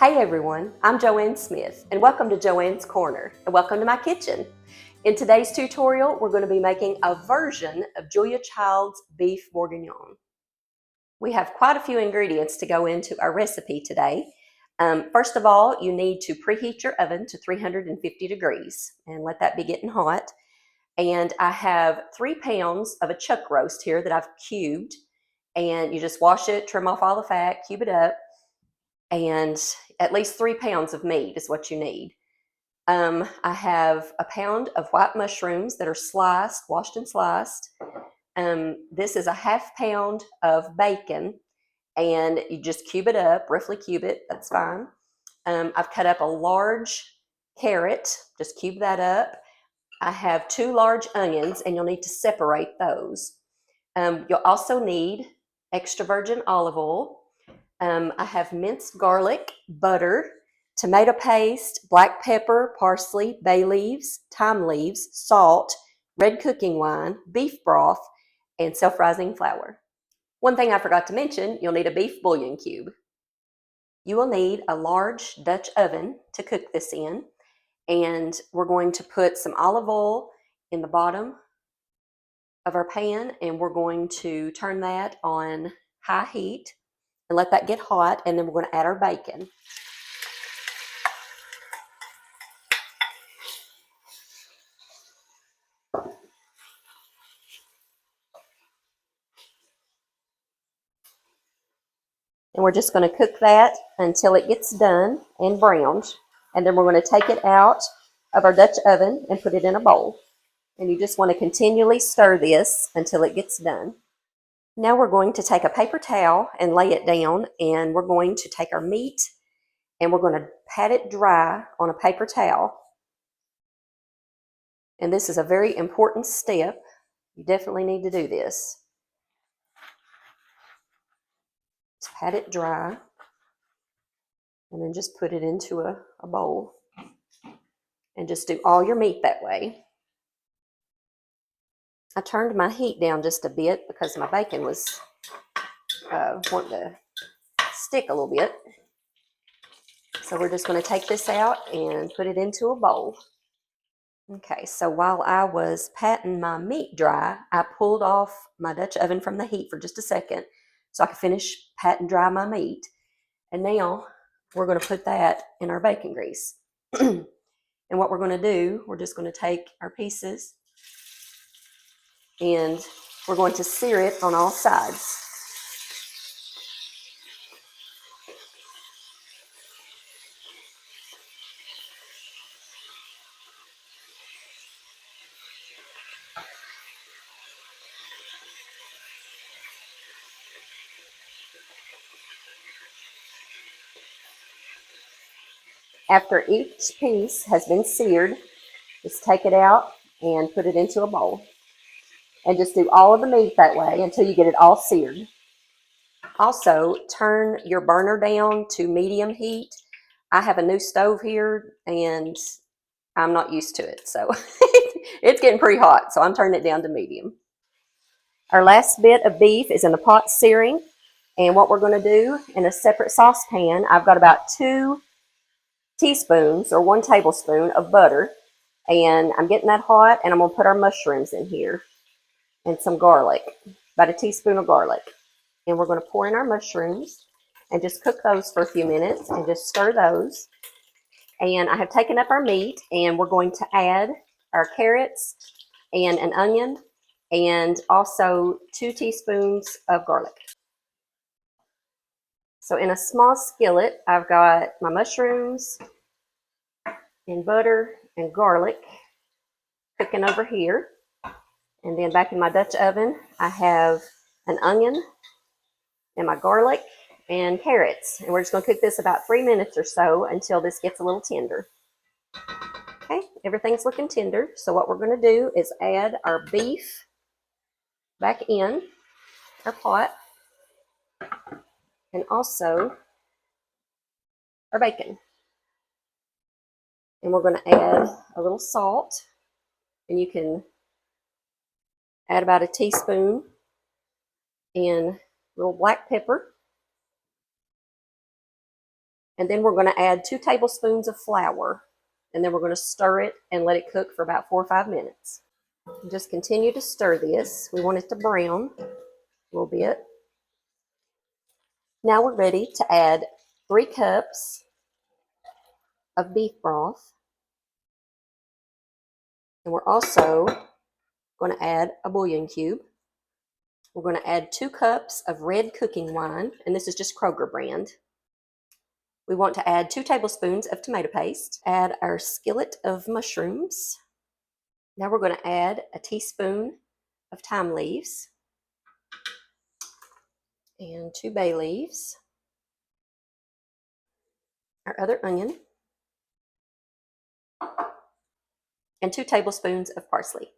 Hey everyone, I'm Joanne Smith and welcome to Joanne's Corner and welcome to my kitchen. In today's tutorial, we're going to be making a version of Julia Child's beef bourguignon. We have quite a few ingredients to go into our recipe today. First of all, you need to preheat your oven to 350 degrees and let that be getting hot. And I have 3 pounds of a chuck roast here that I've cubed, and you just wash it, trim off all the fat, cube it up, and at least 3 pounds of meat is what you need. I have a pound of white mushrooms that are sliced, washed and sliced. This is a half pound of bacon, and you just cube it up, roughly cube it, that's fine. I've cut up a large carrot, just cube that up. I have 2 large onions, and you'll need to separate those. You'll also need extra virgin olive oil. I have minced garlic, butter, tomato paste, black pepper, parsley, bay leaves, thyme leaves, salt, red cooking wine, beef broth, and self-rising flour. One thing I forgot to mention, you'll need a beef bouillon cube. You will need a large Dutch oven to cook this in, and we're going to put some olive oil in the bottom of our pan, and we're going to turn that on high heat and let that get hot, and then we're going to add our bacon. And we're just going to cook that until it gets done and browned. And then we're going to take it out of our Dutch oven and put it in a bowl. And you just want to continually stir this until it gets done. Now we're going to take a paper towel and lay it down, and we're going to take our meat and we're going to pat it dry on a paper towel. And this is a very important step. You definitely need to do this. Just pat it dry and then just put it into a bowl and just do all your meat that way. I turned my heat down just a bit because my bacon was wanting to stick a little bit. So we're just going to take this out and put it into a bowl. Okay, so while I was patting my meat dry, I pulled off my Dutch oven from the heat for just a second so I could finish patting dry my meat. And now we're going to put that in our bacon grease. And what we're going to do, we're just going to take our pieces and we're going to sear it on all sides. After each piece has been seared, just take it out and put it into a bowl. And just do all of the meat that way until you get it all seared. Also, turn your burner down to medium heat. I have a new stove here and I'm not used to it, so it's getting pretty hot, so I'm turning it down to medium. Our last bit of beef is in the pot searing, and what we're going to do in a separate saucepan, I've got about 2 teaspoons or 1 tablespoon of butter, and I'm getting that hot, and I'm going to put our mushrooms in here and some garlic, about a teaspoon of garlic. And we're going to pour in our mushrooms and just cook those for a few minutes and just stir those. And I have taken up our meat, and we're going to add our carrots and an onion and also 2 teaspoons of garlic. So in a small skillet, I've got my mushrooms and butter and garlic cooking over here. And then back in my Dutch oven, I have an onion and my garlic and carrots. And we're just going to cook this about 3 minutes or so until this gets a little tender. Okay, everything's looking tender. So what we're going to do is add our beef back in our pot and also our bacon. And we're going to add a little salt, and you can add about a teaspoon, and a little black pepper, And then we're going to add 2 tablespoons of flour. And then we're going to stir it and let it cook for about 4 or 5 minutes. Just continue to stir this. We want it to brown a little bit. Now we're ready to add 3 cups of beef broth. And we're also going to add a bouillon cube. We're going to add 2 cups of red cooking wine, and this is just Kroger brand. We want to add 2 tablespoons of tomato paste. Add our skillet of mushrooms. Now we're going to add a teaspoon of thyme leaves and 2 bay leaves, our other onion, and 2 tablespoons of parsley.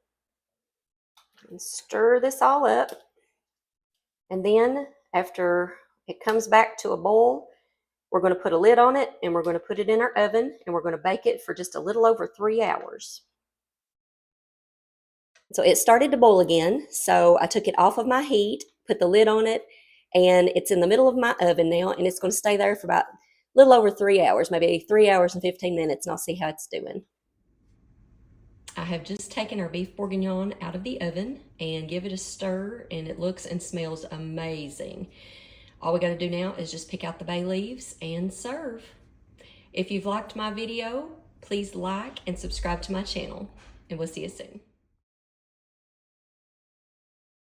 And stir this all up. And then after it comes back to a boil, we're going to put a lid on it and we're going to put it in our oven and we're going to bake it for just a little over 3 hours. So it started to boil again, so I took it off of my heat, put the lid on it, and it's in the middle of my oven now, and it's going to stay there for about a little over 3 hours, maybe 3 hours and 15 minutes, and I'll see how it's doing. I have just taken our beef bourguignon out of the oven and give it a stir, and it looks and smells amazing. All we got to do now is just pick out the bay leaves and serve. If you've liked my video, please like and subscribe to my channel, and we'll see you soon.